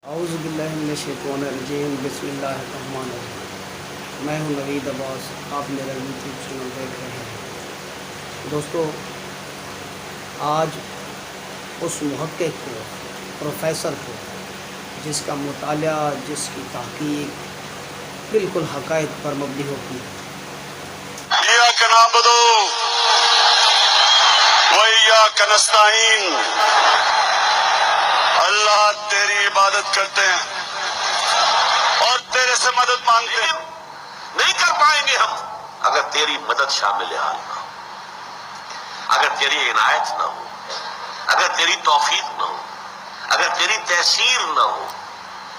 اعوذ باللہ من الشیطان الرجیم، بسم اللہ الرحمن الرحیم۔ میں ہوں نوید عباس، آپ میرا یوٹیوب چینل دیکھ رہے ہیں۔ دوستو، آج اس محقق کو، پروفیسر کو، جس کا مطالعہ، جس کی تحقیق بالکل حقائق پر مبنی ہوتی ہے، ایاک نعبد و ایاک نستعین، اللہ تیری عبادت کرتے ہیں اور تیرے سے مدد مانگتے ہیں۔ نہیں کر پائیں گے ہم اگر تیری مدد شامل حال نہ ہو، اگر تیری عنایت نہ ہو، اگر تیری توفیق نہ ہو، اگر تیری تحصیل نہ ہو،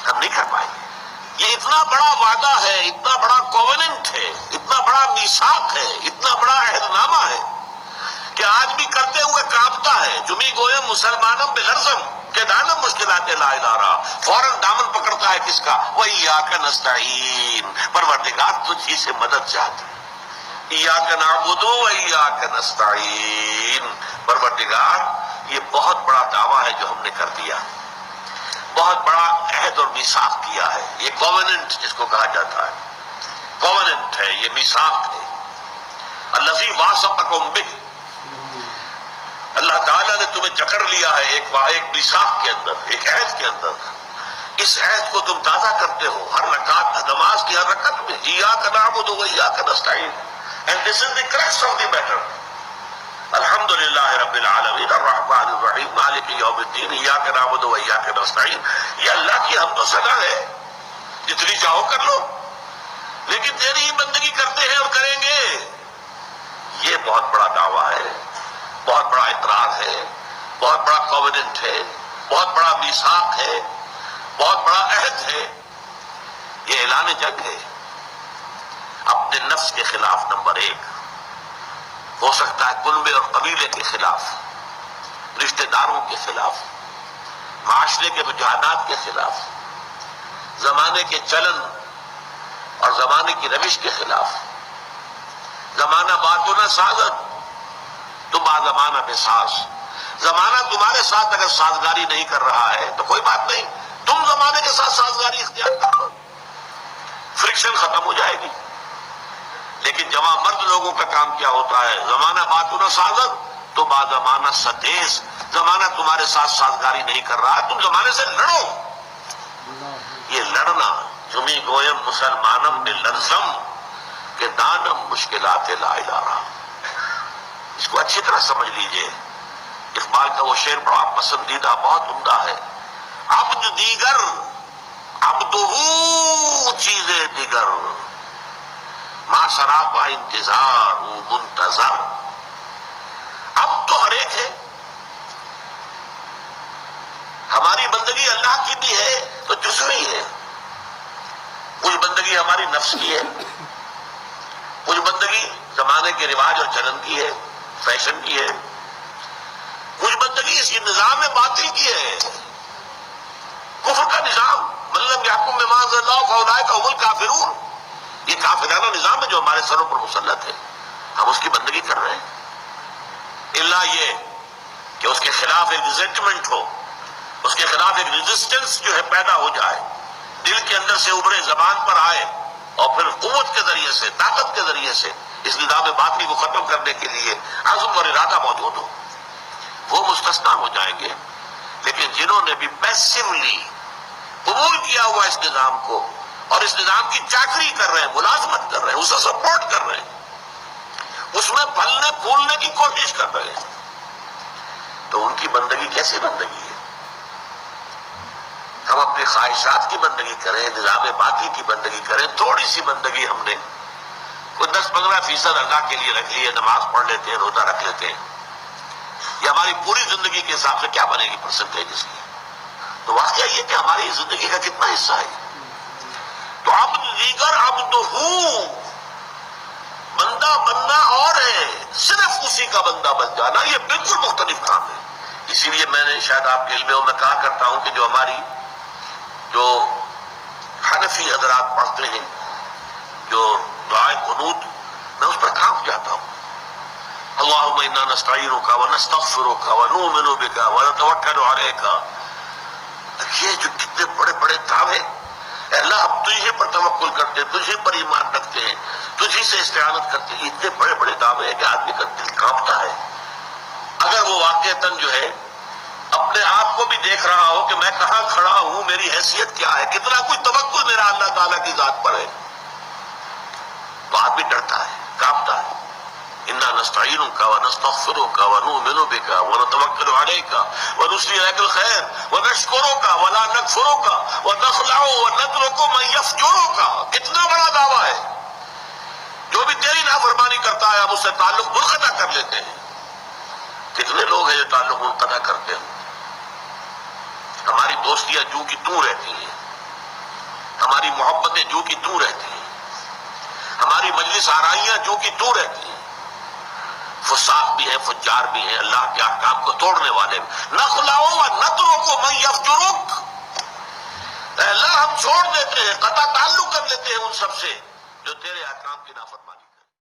ہم نہیں کر پائیں گے۔ یہ اتنا بڑا وعدہ ہے، اتنا بڑا کووننٹ ہے، اتنا بڑا میثاق ہے، اتنا بڑا عہد نامہ ہے کہ آج بھی کرتے ہوئے کانپتا ہے۔ جمی گویم مسلمانم بغرضم کہ دانم مشکلات لا الہ رہا، فوراً دامن پکڑتا ہے کس کا؟ وَإِيَّاكَ نَسْتَعِينُ، پروردگار تجھ ہی سے مدد چاہتا ہے۔ ایاک نعبد وإیاک نستعین، پروردگار یہ بہت بڑا دعویٰ ہے جو ہم نے کر دیا، بہت بڑا عہد اور میثاق کیا ہے۔ یہ کووننٹ جس کو کہا جاتا ہے، کووننٹ ہے، یہ میثاق ہے۔ الذی واثقکم بہ، اللہ تعالیٰ نے تمہیں جکڑ لیا ہے ایک میثاق کے اندر، ایک عہد کے اندر۔ اس عہد کو تم تازہ کرتے ہو ہر رکعت، نماز کی ہر رکعت میں۔ ایاک نعبد وإیاک نستعین، and this is the crux of the matter۔ الحمدللہ رب العالمین الرحمن الرحیم مالک یوم الدین ایاک نعبد وإیاک نستعین، یہ اللہ کی حمد و ثنا ہے، جتنی چاہو کر لو، لیکن تیری ہی بندگی کرتے ہیں اور کریں گے۔ یہ بہت بڑا دعویٰ ہے، بہت بڑا اقرار ہے، بہت بڑا کووننٹ ہے، بہت بڑا میثاق ہے، بہت بڑا عہد ہے۔ یہ اعلان جنگ ہے اپنے نفس کے خلاف، نمبر ایک۔ ہو سکتا ہے کنبے اور قبیلے کے خلاف، رشتہ داروں کے خلاف، معاشرے کے رجحانات کے خلاف، زمانے کے چلن اور زمانے کی روش کے خلاف۔ زمانہ باتوں نہ سازت تو با زمانہ بے ساز، زمانہ تمہارے ساتھ اگر سازگاری نہیں کر رہا ہے تو کوئی بات نہیں، تم زمانے کے ساتھ سازگاری اختیار کر لو، فرکشن ختم ہو جائے گی۔ لیکن جوان مرد لوگوں کا کام کیا ہوتا ہے؟ زمانہ باتوں نہ سازت تو با زمانہ ستیز، زمانہ تمہارے ساتھ سازگاری نہیں کر رہا، تم زمانے سے لڑو۔ یہ لڑنا، جمی گویم مسلمانم بلرزم کہ دانم مشکلات لا الہ رہا، اس کو اچھی طرح سمجھ لیجئے۔ اقبال کا وہ شعر بڑا پسندیدہ، بہت عمدہ ہے۔ عبد دیگر عبدہو چیزیں دیگر، ما سراپا انتظار ہوں منتظر۔ اب تو ہر ایک ہے، ہماری بندگی اللہ کی بھی ہے تو جزوی ہے، کچھ بندگی ہماری نفس کی ہے، کچھ بندگی زمانے کے رواج اور چلن کی ہے، فیشن کی ہے، کچھ بندگی اس نظام میں باطل کی ہے، کفر کا نظام۔ من لم یحکم بما انزل اللہ فاولئک هم الکافرون، یہ کافرانہ نظام ہے جو ہمارے سروں پر مسلط ہے، ہم اس کی بندگی کر رہے ہیں۔ الا یہ کہ اس کے خلاف ایک ریزنٹمنٹ ہو، اس کے خلاف ایک ریزسٹنس جو ہے پیدا ہو جائے، دل کے اندر سے ابھرے، زبان پر آئے، اور پھر قوت کے ذریعے سے، طاقت کے ذریعے سے اس نظام باطلی کو ختم کرنے کے لیے عزم اور ارادہ موجود ہو، وہ مستثنیٰ ہو جائیں گے۔ لیکن جنہوں نے بھی پیسولی قبول کیا ہوا اس نظام کو اور اس نظام کی چاکری کر رہے ہیں، ملازمت کر رہے ہیں، اسے سپورٹ کر رہے ہیں، اس میں پھلنے پھولنے کی کوشش کر رہے ہیں، تو ان کی بندگی کیسی بندگی ہے؟ ہم اپنی خواہشات کی بندگی کریں، نظام باطل کی بندگی کریں، تھوڑی سی بندگی ہم نے کوئی 10-15% اللہ کے لیے رکھ لی ہے، نماز پڑھ لیتے ہیں، روزہ رکھ لیتے ہیں، یہ ہماری پوری زندگی کے حساب سے کیا بنے گی پرسنٹیج اس کی؟ تو واقعہ یہ کہ ہماری زندگی کا کتنا حصہ ہے۔ تو عبد دیگر عبدہو، بندہ بننا اور ہے، صرف اسی کا بندہ بن جانا یہ بالکل مختلف کام ہے۔ اسی لیے میں نے شاید آپ کے علم میں کہا کرتا ہوں کہ جو حنفی حضرات پڑھتے ہیں، جو دعائے قنوت، میں اس پر کانپ جاتا ہوں۔ اللہم انا نستعینک ونستغفرک ونؤمن بک ونتوکل علیک، یہ جو کتنے بڑے بڑے کرتے ہیں، تجھے پر ایمان رکھتے ہیں، تجھی سے استعانت کرتے ہیں. اتنے بڑے بڑے دعوے ہیں کہ آدمی کا دل کانپتا ہے. اگر وہ واقعتاً جو ہے اپنے آپ کو بھی دیکھ رہا ہو کہ میں کہاں کھڑا ہوں، میری حیثیت کیا ہے، کتنا کچھ توقع میرا اللہ تعالیٰ کی ذات پر ہے، تو آدمی ڈرتا ہے، کانپتا ہے. انا نستعینک ونستغفرک ونؤمن بک ونتوکل علیک ونثنی علیک الخیر ونشکرک ولا نکفرک ونخلع ونترک من یفجرک. کتنا بڑا دعویٰ ہے. جو بھی تیری نافرمانی کرتا ہے ہم اس سے تعلق منقطع کر لیتے ہیں. کتنے لوگ ہیں جو تعلق منقطع کرتے ہیں. ہماری دوستیاں جو کی توں رہتی ہیں، ہماری محبتیں جو کی توں رہتی ہیں، ہماری مجلس آرائیاں جو کی توں رہتی ہیں. فساق بھی ہیں، فجار بھی ہیں، اللہ کے احکام کو توڑنے والے بھی. نخلع ونترک من یفجرک. اے اللہ ہم چھوڑ دیتے ہیں، قطع تعلق کر لیتے ہیں ان سب سے جو تیرے احکام کی نافرمانی